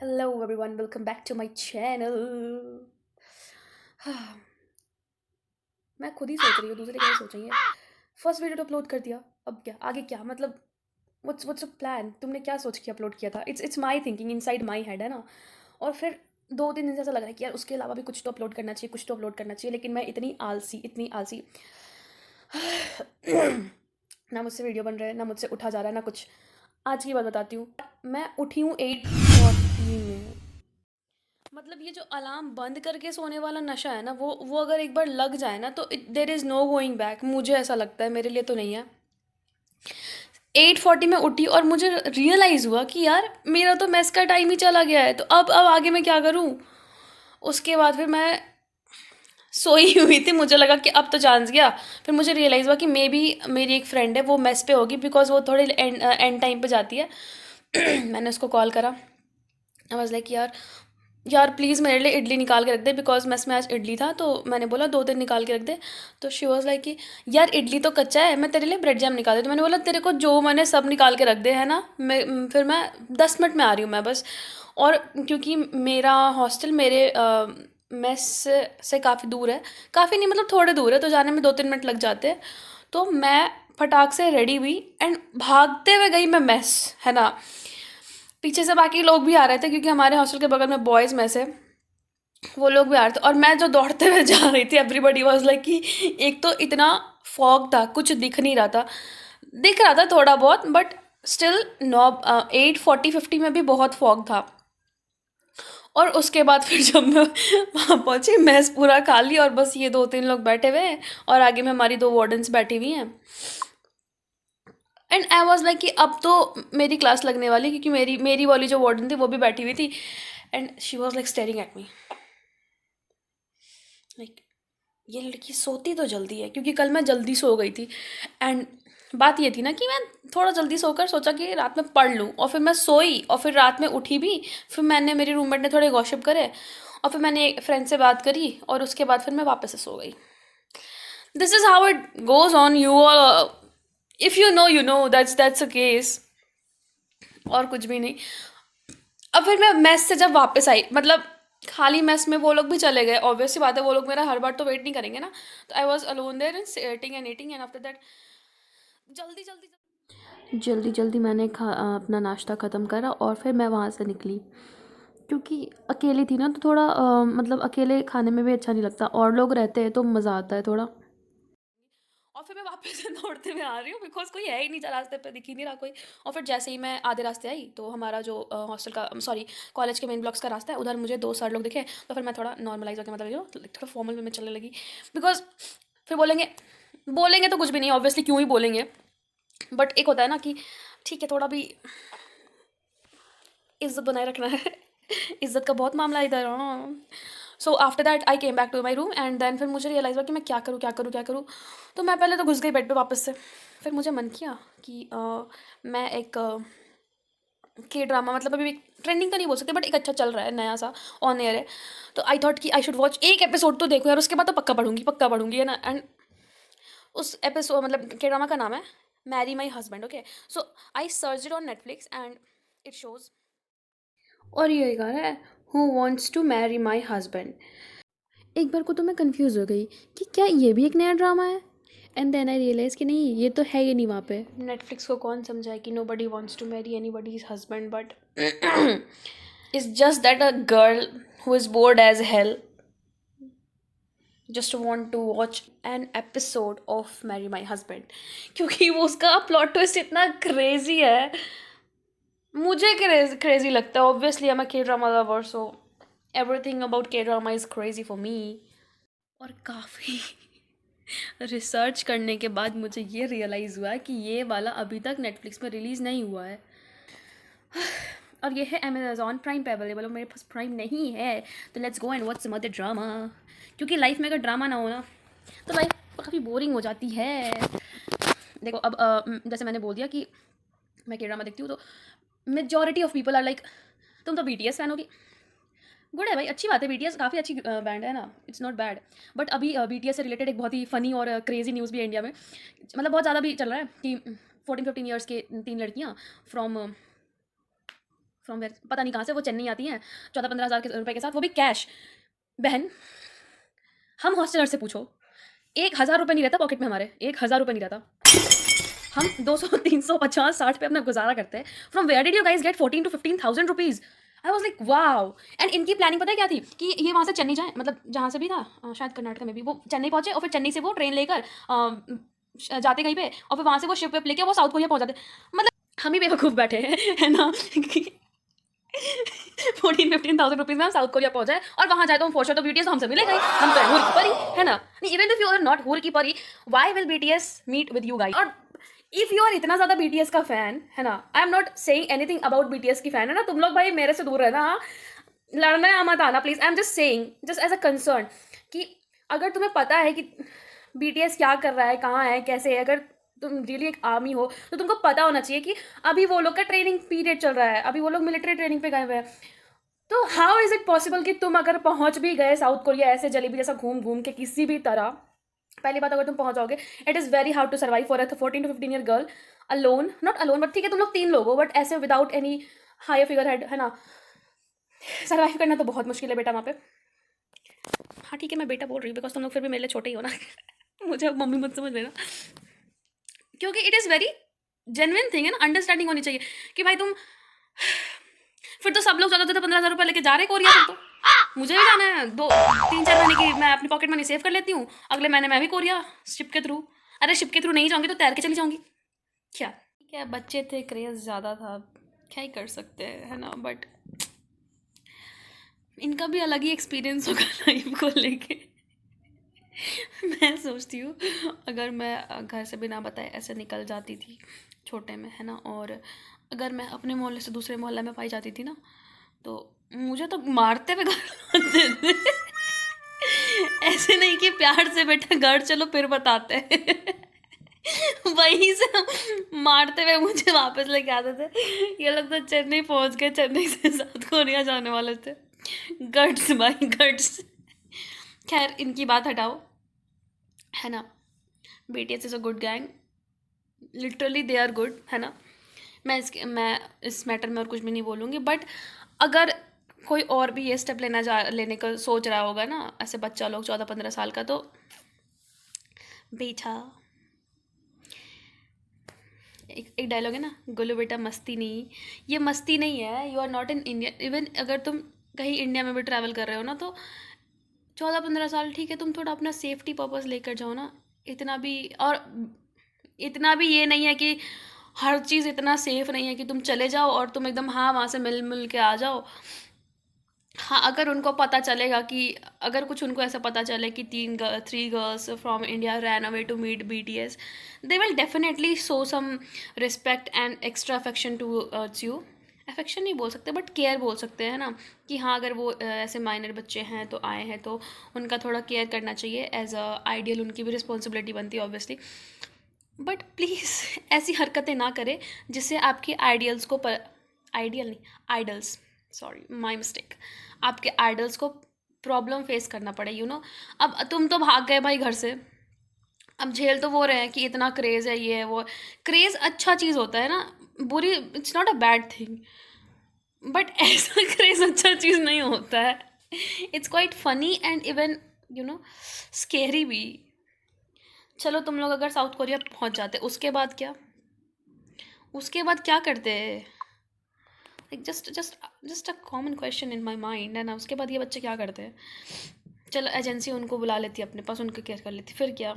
Hello everyone, welcome back to my channel. मैं खुद ही सोच रही हूँ, दूसरे क्या ही सोचेंगे। फर्स्ट वीडियो तो अपलोड कर दिया, अब क्या आगे क्या मतलब व्हाट्स अ प्लान? तुमने क्या सोच के अपलोड किया था? It's my thinking inside my head है ना। और फिर 2-3 दिन से ऐसा लग रहा है कि यार उसके अलावा भी कुछ तो अपलोड करना चाहिए, कुछ तो अपलोड करना चाहिए, लेकिन मैं इतनी आलसी ना मुझसे वीडियो बन रहा है, ना मुझसे उठा जा रहा है, ना कुछ। आज की बात बताती हूँ, मैं उठी हूँ 8:40 में। मतलब ये जो अलार्म बंद करके सोने वाला नशा है ना, वो अगर एक बार लग जाए ना तो there is no going back. मुझे ऐसा लगता है, मेरे लिए तो नहीं है। 8:40 में उठी और मुझे रियलाइज़ हुआ कि यार मेरा तो मेस का टाइम ही चला गया है, तो अब आगे मैं क्या करूँ? उसके बाद फिर मैं सोई हुई थी, मुझे लगा कि अब तो चांस गया। फिर मुझे रियलाइज़ हुआ कि मे बी मेरी एक फ्रेंड है, वो मेस पे होगी, बिकॉज वो थोड़े एंड टाइम पे जाती है। मैंने उसको कॉल करा। आई वाज लाइक यार यार प्लीज़ मेरे लिए इडली निकाल के रख दे, बिकॉज मेस में आज इडली था, तो मैंने बोला 2 दिन निकाल के रख दे। तो शी वॉज लाइक कि यार इडली तो कच्चा है, मैं तेरे लिए ब्रेड जैम निकाल दे। तो मैंने बोला तेरे को जो मैंने सब निकाल के रख दे है ना, फिर मैं 10 मिनट में आ रही हूँ मैं बस। और क्योंकि मेरा हॉस्टल मेरे मेस से काफ़ी दूर है, काफ़ी नहीं मतलब थोड़े दूर है, तो जाने में 2-3 मिनट लग जाते हैं। तो मैं फटाक से रेडी हुई एंड भागते हुए गई मैं मेस, है ना। पीछे से बाकी लोग भी आ रहे थे, क्योंकि हमारे हॉस्टल के बगल में बॉयज़ मेस है, वो लोग भी आ रहे थे। और मैं जो दौड़ते हुए जा रही थी, एवरीबडी वाज लाइक कि एक तो इतना फॉग था, कुछ दिख नहीं रहा था, दिख रहा था थोड़ा बहुत, बट स्टिल 8:40-50 में भी बहुत फॉग था। और उसके बाद फिर जब मैं वहाँ पहुँची, मैस पूरा खाली और बस ये 2-3 लोग बैठे हुए हैं, और आगे में हमारी 2 वार्डन्स बैठी हुई हैं। एंड आई वॉज लाइक कि अब तो मेरी क्लास लगने वाली, क्योंकि मेरी मेरी वाली जो वार्डन थी वो भी बैठी हुई थी। And she was like staring at me like ये लड़की सोती तो जल्दी है, क्योंकि कल मैं जल्दी सो गई थी। एंड बात ये थी ना कि मैं थोड़ा जल्दी सोकर सोचा कि रात में पढ़ लूँ, और फिर मैं सोई, और फिर रात में उठी भी। फिर मैंने मेरी रूममेट ने थोड़े गॉसिप करे, और फिर मैंने एक फ्रेंड से बात करी, और उसके बाद फिर मैं वापस से सो गई। This is how it goes on, you all if you know that's a case, और कुछ भी नहीं। अब फिर मैं मेस से जब वापस आई, मतलब खाली मेस में वो लोग भी चले गए, ऑब्वियस सी बात है, वो लोग मेरा हर बार तो वेट नहीं करेंगे ना। तो I was alone there and sitting and eating, and after that जल्दी जल्दी जल्दी जल्दी मैंने अपना नाश्ता ख़त्म करा, और फिर मैं वहाँ से निकली। क्योंकि अकेली थी ना, तो थोड़ा मतलब अकेले खाने में भी अच्छा नहीं लगता, और लोग रहते हैं तो मज़ा आता है थोड़ा। और फिर मैं वापस से दौड़ते हुए आ रही हूँ, बिकॉज कोई है ही नहीं, रास्ते पे दिख ही नहीं रहा कोई। और फिर जैसे ही मैं आधे रास्ते आई, तो हमारा जो हॉस्टल का सॉरी कॉलेज के मेन ब्लॉक्स का रास्ता है, उधर मुझे 2 सर लोग दिखे। तो फिर मैं थोड़ा नॉर्मलाइज होकर, मतलब थोड़ा फॉर्मल वे में चलने लगी, बिकॉज फिर बोलेंगे बोलेंगे तो कुछ भी नहीं, ऑब्वियसली क्यों ही बोलेंगे, बट एक होता है ना कि ठीक है, थोड़ा भी इज्जत बनाए रखना है। इज्जत का बहुत मामला इधर। हाँ। So after that I came back to my room, and then फिर मुझे रियलाइज़ हुआ कि मैं क्या करूँ क्या करूँ क्या करूँ। तो मैं पहले तो घुस गई बेड पे वापस से। फिर मुझे मन किया कि मैं एक के ड्रामा, मतलब अभी ट्रेंडिंग तो नहीं बोल सकते, बट एक अच्छा चल रहा है, नया सा ऑन एयर है। तो आई थॉट कि आई शुड वॉच एक एपिसोड तो देखूँ यार, उसके बाद तो पक्का पढ़ूंगी, है ना। एंड उस एपिसोड, मतलब के ड्रामा का नाम है marry my husband. Okay, so I search it on Netflix and it shows, और ये गा रहा है who wants to marry my husband. एक बार को तो मैं कंफ्यूज हो गई कि क्या ये भी एक नया ड्रामा है। एंड देन आई रियलाइज कि नहीं, ये तो है ही नहीं वहाँ पे। नेटफ्लिक्स को कौन समझाए कि nobody wants to marry anybody's husband, but it's just that a girl who is bored as hell just want to watch an episode of marry my husband, क्योंकि वो उसका प्लॉट ट्विस्ट इतना crazy है। मुझे crazy लगता है, obviously I am a K drama lover, so everything about K drama is crazy for me. और काफ़ी रिसर्च करने के बाद मुझे ये रियलाइज़ हुआ कि ये वाला अभी तक नेटफ्लिक्स में रिलीज़ नहीं हुआ है, और ये है अमेज़ॉन प्राइम पे अवेलेबल, और मेरे पास प्राइम नहीं है। तो let's go and watch some other drama, क्योंकि लाइफ में अगर ड्रामा ना हो ना, तो लाइफ काफ़ी बोरिंग हो जाती है। देखो अब जैसे मैंने बोल दिया कि मैं के ड्रामा देखती हूँ, तो majority of people are like तुम तो BTS फैन होगी। गुड है भाई, अच्छी बात है, BTS काफ़ी अच्छी बैंड है ना, इट्स नॉट बैड। बट अभी BTS से रिलेटेड एक बहुत ही फ़नी और क्रेजी न्यूज़ भी है इंडिया में, मतलब बहुत ज़्यादा भी चल रहा है कि 14-15 ईयर्स के 3 लड़कियाँ फ्रॉम फ्रॉम वेयर, पता नहीं कहाँ से वो चेन्नई आती हैं 14-15 हज़ार रुपए के साथ, वो भी कैश। बहन, हम हॉस्टलर से पूछो, 1,000 रुपये नहीं रहता पॉकेट में हमारे, 1,000 रुपये नहीं रहता। हम 200, 300, 50, 60 पे अपना गुजारा करते हैं। From where did you guys get 14 to 15,000 rupees? I was like wow. And इनकी प्लानिंग पता है क्या थी कि ये वहाँ से चेन्नई जाए, मतलब जहाँ से भी था, शायद कर्नाटक में भी, वो चेन्नई पहुँचे और फिर चेन्नई से वो ट्रेन लेकर जाते कहीं पे, और फिर वहाँ से वो शिप वेप लेके वो साउथ कोरिया पहुँच जाते। मतलब हम ही बेवकूफ़ बैठे हैं, है ना, 14-15,000 रुपीज़ में हम साउथ कोरिया पहुंच जाए, और वहाँ जाए तो हम फॉर श्योर तो BTS तो हमसे मिलेगा ही, हम तो है हूर की परी, है ना। नहीं, even if you are not हूर की परी, why will BTS meet with you guys? और इफ यू आर इतना ज़्यादा BTS का फैन, है ना, I am not saying anything about BTS की फैन, है ना, तुम लोग भाई मेरे से दूर रहना, हाँ? लड़ना या मत आना please. I am just saying, just as a concern, कि अगर तुम्हें पता है कि BTS क्या कर रहा है, कहाँ है, कैसे है, अगर तुम रियली एक आर्मी हो तो तुमको पता होना चाहिए कि अभी वो लोग का ट्रेनिंग पीरियड चल रहा है, अभी वो लोग मिलिट्री ट्रेनिंग पे गए हुए हैं। तो हाउ इज़ इट पॉसिबल कि तुम अगर पहुंच भी गए साउथ कोरिया ऐसे जलेबी जैसा घूम घूम के किसी भी तरह, पहली बात अगर तुम पहुंच जाओगे, it is very hard to survive for a 14 to 15 year girl alone, not alone but ठीक है तुम लोग 3 लोग हो, बट ऐसे without any higher figurehead, है ना, सर्वाइव करना तो बहुत मुश्किल है बेटा वहाँ पे। हाँ ठीक है, मैं बेटा बोल रही हूँ बिकॉज तुम लोग फिर भी मेरे लिए छोटे ही हो ना। मुझे अब मम्मी मत समझ लेना, क्योंकि it is very genuine thing, है ना, अंडरस्टैंडिंग होनी चाहिए कि भाई तुम, फिर तो सब लोग 14-15 हज़ार रुपये लेके जा रहे कोरिया, फिर तो मुझे भी जाना है, 2-3-4 महीने की मैं अपनी पॉकेट मनी सेव कर लेती हूँ, अगले महीने मैं भी कोरिया शिप के थ्रू। अरे शिप के थ्रू नहीं जाऊँगी तो तैर के चली जाऊँगी क्या। क्या बच्चे थे, क्रेज़ ज़्यादा था, क्या ही कर सकते हैं, है ना, बट इनका भी अलग ही एक्सपीरियंस होगा लाइफ को लेके। मैं सोचती हूँ अगर मैं घर से बिना बताए ऐसे निकल जाती थी छोटे में, है ना, और अगर मैं अपने मोहल्ले से दूसरे मोहल्ले में पाई जाती थी ना, तो मुझे तो मारते हुए घर लाते थे। ऐसे नहीं कि प्यार से बेटा घर चलो फिर बताते हैं। वहीं से मारते हुए मुझे वापस लेके आते थे। ये लोग तो चेन्नई पहुंच गए, चेन्नई से साउथ कोरिया जाने वाले थे। गट्स भाई, गट्स। खैर इनकी बात हटाओ, है ना, BTS is a good gang, literally they are good, है ना। मैं इस मैटर में और कुछ भी नहीं बोलूँगी, बट अगर कोई और भी ये स्टेप लेने का सोच रहा होगा ना, ऐसे बच्चा लोग 14-15 साल का, तो बेटा, एक डायलॉग है ना, गोलू बेटा मस्ती नहीं, ये मस्ती नहीं है, you are not in India. इवन अगर तुम कहीं इंडिया में भी ट्रैवल कर रहे हो ना, तो 14-15 साल ठीक है, तुम थोड़ा अपना सेफ्टी पर्पस लेकर जाओ ना, इतना भी। और इतना भी ये नहीं है कि हर चीज़ इतना सेफ नहीं है कि तुम चले जाओ और तुम एकदम हाँ वहाँ से मिल मिल के आ जाओ। हाँ, अगर उनको पता चलेगा कि, अगर कुछ उनको ऐसा पता चले कि 3 girls from India ran away to meet BTS, they will definitely show some respect and extra affection towards you. Affection नहीं बोल सकते बट केयर बोल सकते हैं ना, कि हाँ अगर वो ऐसे माइनर बच्चे हैं तो आए हैं तो उनका थोड़ा केयर करना चाहिए, एज अ आइडियल उनकी भी रिस्पॉन्सिबिलिटी बनती है ऑब्वियसली। बट प्लीज़ ऐसी हरकतें ना करें जिससे आपके आइडियल्स को आइडियल नहीं, आइडल्स, सॉरी माय मिस्टेक, आपके आइडल्स को प्रॉब्लम फेस करना पड़े, यू नो। अब तुम तो भाग गए भाई घर से, अब झेल तो वो रहे हैं कि इतना क्रेज़ है, ये है वो। क्रेज़ अच्छा चीज़ होता है ना, बुरी, it's not a bad thing, but ऐसा क्रेज़ अच्छा चीज़ नहीं होता है। It's quite funny and even you know scary भी। चलो तुम लोग अगर साउथ कोरिया पहुंच जाते, उसके बाद क्या, उसके बाद क्या करते, like just a common question in my mind, है ना। उसके बाद ये बच्चे क्या करते हैं, चलो एजेंसी उनको बुला लेती है अपने पास, उनका केयर कर लेती, फिर क्या,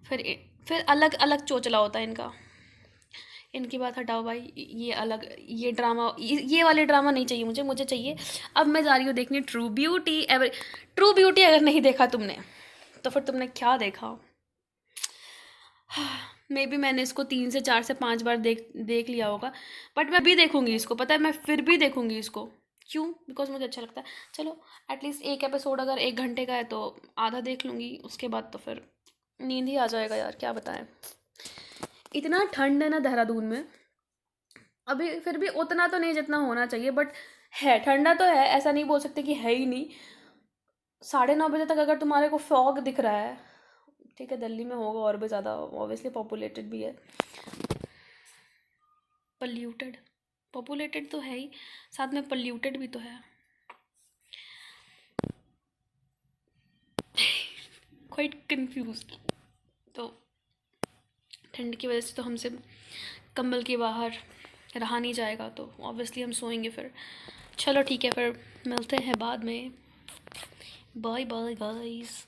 फिर फिर अलग अलग चोचला होता है इनका। इनकी बात हटाओ भाई, ये अलग, ये ड्रामा, ये वाले ड्रामा नहीं चाहिए मुझे, मुझे चाहिए। अब मैं जा रही हूँ देखने ट्रू ब्यूटी। ट्रू ब्यूटी अगर नहीं देखा तुमने तो फिर तुमने क्या देखा। मे बी मैंने इसको 3 से 4 से 5 बार देख लिया होगा, बट मैं भी देखूंगी इसको, पता है, मैं फिर भी देखूंगी इसको। क्यों? बिकॉज मुझे अच्छा लगता है। चलो एटलीस्ट एक एपिसोड अगर 1 घंटे का है तो आधा देख लूँगी, उसके बाद तो फिर नींद ही आ जाएगा यार, क्या बताएं। इतना ठंड है ना देहरादून में, अभी फिर भी उतना तो नहीं जितना होना चाहिए, बट है, ठंडा तो है, ऐसा नहीं बोल सकते कि है ही नहीं। 9:30 बजे तक अगर तुम्हारे को फॉग दिख रहा है, ठीक है दिल्ली में होगा और भी ज़्यादा, ऑब्वियसली पॉपुलेटेड भी है, पोल्यूटेड, पॉपुलेटेड तो है ही, साथ में पोल्यूटेड भी तो है। Quite confuse. तो ठंड की वजह से तो हमसे कंबल के बाहर रहा नहीं जाएगा, तो ऑब्वियसली हम सोएंगे फिर। चलो ठीक है, फिर मिलते हैं बाद में। Bye bye guys.